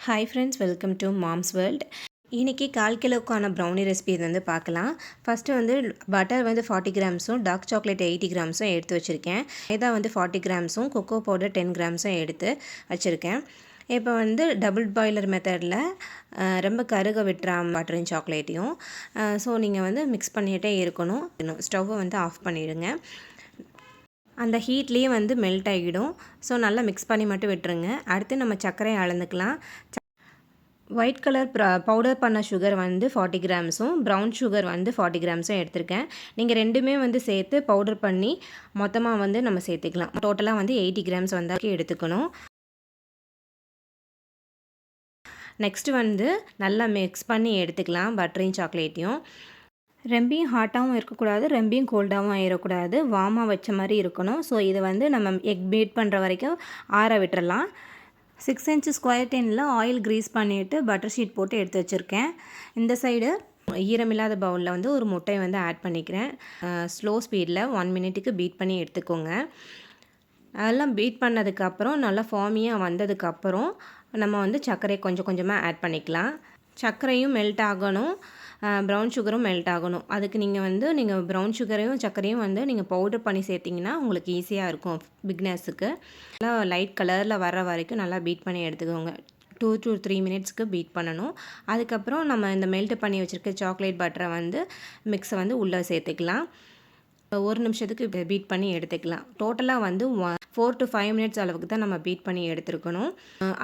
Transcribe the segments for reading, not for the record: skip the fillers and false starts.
Hi friends, welcome to Mom's World. இன்றைக்கி 1/4 கிலோக்கான brownie recipe இது வந்து பார்க்கலாம். ஃபஸ்ட்டு வந்து பட்டர் வந்து 40 கிராம்ஸும் டார்க் சாக்லேட் 80 கிராம்ஸும் எடுத்து வச்சுருக்கேன். மைதா வந்து 40 கிராம்ஸும் கொக்கோ பவுடர் 10 கிராம்ஸும் எடுத்து வச்சுருக்கேன். இப்போ வந்து டபுள் பாய்லர் மெத்தடில் ரொம்ப கருக விட்டுறாம பட்டரையும் சாக்லேட்டையும் ஸோ நீங்கள் வந்து மிக்ஸ் பண்ணிகிட்டே இருக்கணும். ஸ்டவ்வை வந்து ஆஃப் பண்ணிவிடுங்க. அந்த ஹீட்லேயே வந்து மெல்ட் ஆகிடும். ஸோ நல்லா மிக்ஸ் பண்ணி மட்டும் விட்டுருங்க. அடுத்து நம்ம சர்க்கரையை அளந்துக்கலாம். ஒயிட் கலர் பவுடர் பண்ண சுகர் வந்து 40 கிராம்ஸும் ப்ரௌன் சுகர் வந்து 40 கிராம்ஸும் எடுத்திருக்கேன். நீங்கள் ரெண்டுமே வந்து சேர்த்து பவுடர் பண்ணி மொத்தமாக வந்து நம்ம சேர்த்துக்கலாம். டோட்டலாக வந்து 80 கிராம்ஸ் வந்தால் எடுத்துக்கணும். நெக்ஸ்ட்டு வந்து நல்லா மிக்ஸ் பண்ணி எடுத்துக்கலாம் பட்டரையும் சாக்லேட்டையும். ரொம்பியும் ஹாட்டாகவும் இருக்கக்கூடாது, ரொம்பியும் கோல்டாகவும் ஆகிடக்கூடாது. வார்மாக வச்ச மாதிரி இருக்கணும். ஸோ இதை வந்து நம்ம எக் பீட் பண்ணுற வரைக்கும் ஆற விட்டுறலாம். 6 inch ஸ்கொயர் டின்னில் ஆயில் க்ரீஸ் பண்ணிவிட்டு பட்டர் ஷீட் போட்டு எடுத்து வச்சுருக்கேன். இந்த சைடு ஈரமில்லாத பவுலில் வந்து ஒரு முட்டையை வந்து ஆட் பண்ணிக்கிறேன். ஸ்லோ ஸ்பீடில் 1 மினிட்டுக்கு பீட் பண்ணி எடுத்துக்கோங்க. அதெல்லாம் பீட் பண்ணதுக்கப்புறம் நல்லா ஃபார்மியாக வந்ததுக்கப்புறம் நம்ம வந்து சர்க்கரையை கொஞ்சம் கொஞ்சமாக ஆட் பண்ணிக்கலாம். சர்க்கரையும் மெல்ட் ஆகணும், ப்ரௌன் சுகரும் மெல்ட் ஆகணும். அதுக்கு நீங்கள் ப்ரௌன் சுகரையும் சர்க்கரையும் வந்து நீங்கள் பவுடர் பண்ணி சேர்த்திங்கன்னா உங்களுக்கு ஈஸியாக இருக்கும். பிக்னர்ஸுக்கு நல்லா லைட் கலரில் வர வரைக்கும் நல்லா பீட் பண்ணி எடுத்துக்கோங்க. 2 to 3 மினிட்ஸ்க்கு பீட் பண்ணணும். அதுக்கப்புறம் நம்ம இந்த மெல்ட் பண்ணி வச்சுருக்க சாக்லேட் பட்டரை வந்து மிக்ஸை வந்து உள்ளே சேர்த்துக்கலாம். 1 நிமிஷத்துக்கு பீட் பண்ணி எடுத்துக்கலாம். டோட்டலாக வந்து 4 to 5 மினிட்ஸ் அளவுக்கு தான் நம்ம பீட் பண்ணி எடுத்துருக்கணும்.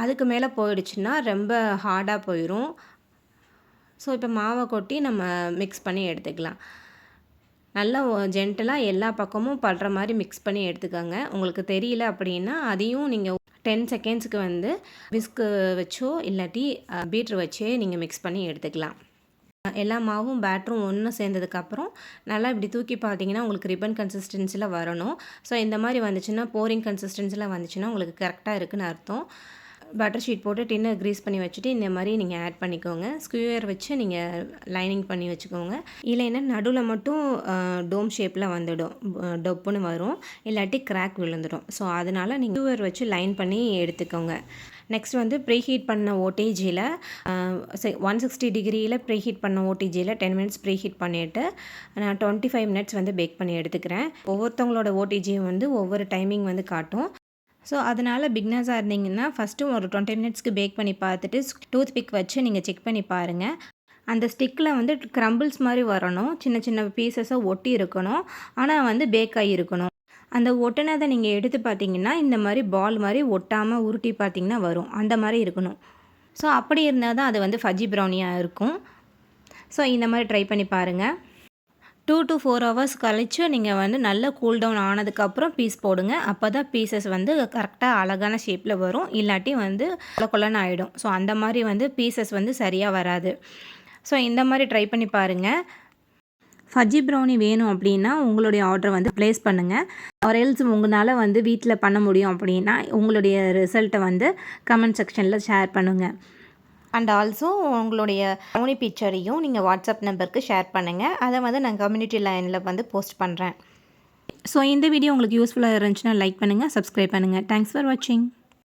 அதுக்கு மேலே போயிடுச்சுன்னா ரொம்ப ஹார்டாக போயிடும். ஸோ இப்போ மாவை கொட்டி நம்ம மிக்ஸ் பண்ணி எடுத்துக்கலாம். நல்லா ஜென்டலாக எல்லா பக்கமும் படுற மாதிரி மிக்ஸ் பண்ணி எடுத்துக்கோங்க. உங்களுக்கு தெரியல அப்படின்னா அதையும் நீங்கள் 10 செகண்ட்ஸுக்கு வந்து விஸ்கு வச்சோ இல்லாட்டி பீட்ரு வச்சே நீங்கள் மிக்ஸ் பண்ணி எடுத்துக்கலாம். எல்லா மாவும் பேட்டரும் ஒன்று சேர்ந்ததுக்கப்புறம் நல்லா இப்படி தூக்கி பார்த்தீங்கன்னா உங்களுக்கு ரிப்பன் கன்சிஸ்டன்சியில் வரணும். ஸோ இந்த மாதிரி வந்துச்சுன்னா போரிங் கன்சிஸ்டன்சியில் வந்துச்சுன்னா உங்களுக்கு கரெக்டாக இருக்குதுன்னு அர்த்தம். பட்டர் ஷீட் போட்டு டின்னை க்ரீஸ் பண்ணி வச்சுட்டு இந்த மாதிரி நீங்கள் ஆட் பண்ணிக்கோங்க. ஸ்க்யூயர் வச்சு நீங்கள் லைனிங் பண்ணி வச்சுக்கோங்க. இல்லைன்னா நடுவில் மட்டும் டோம் ஷேப்பில் வந்துடும், டொப்புன்னு வரும், இல்லாட்டி கிராக் விழுந்துடும். ஸோ அதனால் நீங்கள் ஸ்க்யூயர் வச்சு லைன் பண்ணி எடுத்துக்கோங்க. நெக்ஸ்ட் வந்து ப்ரீஹீட் பண்ண ஓடிஜியில் 160 டிகிரியில் ப்ரீஹீட் பண்ண ஓடிஜியில் 10 மினிட்ஸ் ப்ரீஹீட் பண்ணிவிட்டு நான் 25 மினிட்ஸ் வந்து பேக் பண்ணி எடுத்துக்கிறேன். ஒவ்வொருத்தவங்களோட ஓடிஜியும் வந்து ஒவ்வொரு டைமிங் வந்து காட்டும். ஸோ அதனால் பிக்னஸாக இருந்தீங்கன்னா ஃபஸ்ட்டு ஒரு 20 மினிட்ஸ்க்கு பேக் பண்ணி பார்த்துட்டு டூத் பிக் வச்சு நீங்கள் செக் பண்ணி பாருங்கள். அந்த ஸ்டிக்கில் வந்து க்ரம்பிள்ஸ் மாதிரி வரணும், சின்ன சின்ன பீசஸாக ஒட்டி இருக்கணும், ஆனால் வந்து பேக் ஆகி இருக்கணும். அந்த ஒட்டினதை நீங்கள் எடுத்து பார்த்தீங்கன்னா இந்த மாதிரி பால் மாதிரி ஒட்டாமல் உருட்டி பார்த்திங்கன்னா வரும், அந்த மாதிரி இருக்கணும். ஸோ அப்படி இருந்தால் தான் அது வந்து ஃபஜ்ஜி ப்ரௌனியாக இருக்கும். ஸோ இந்த மாதிரி ட்ரை பண்ணி பாருங்கள். 2 to 4 ஹவர்ஸ் கழித்து நீங்கள் வந்து நல்லா கூல் டவுன் ஆனதுக்கப்புறம் பீஸ் போடுங்க. அப்போ தான் பீசஸ் வந்து கரெக்டாக அழகான ஷேப்பில் வரும், இல்லாட்டி வந்து கொலன்னு ஆகிடும். ஸோ அந்த மாதிரி வந்து பீசஸ் வந்து சரியாக வராது. ஸோ இந்த மாதிரி ட்ரை பண்ணி பாருங்கள். ஃபஜ்ஜி ப்ரௌனி வேணும் அப்படின்னா உங்களுடைய ஆர்டரை வந்து ப்ளேஸ் பண்ணுங்கள். ஆர் எல்ஸ் உங்களால் வந்து வீட்டில் பண்ண முடியும் அப்படின்னா உங்களுடைய ரிசல்ட்டை வந்து கமெண்ட் செக்ஷனில் ஷேர் பண்ணுங்கள். அண்ட் ஆல்சோ உங்களுடைய ப்ரௌனி பிக்சரையும் நீங்கள் வாட்ஸ்அப் நம்பருக்கு ஷேர் பண்ணுங்கள். அதை வந்து நான் கம்யூனிட்டி லைனில் வந்து போஸ்ட் பண்ணுறேன். ஸோ இந்த வீடியோ உங்களுக்கு யூஸ்ஃபுல்லாக இருந்துச்சுன்னா லைக் பண்ணுங்கள், சப்ஸ்கிரைப் பண்ணுங்கள். தேங்க்ஸ் ஃபார் வாட்சிங்.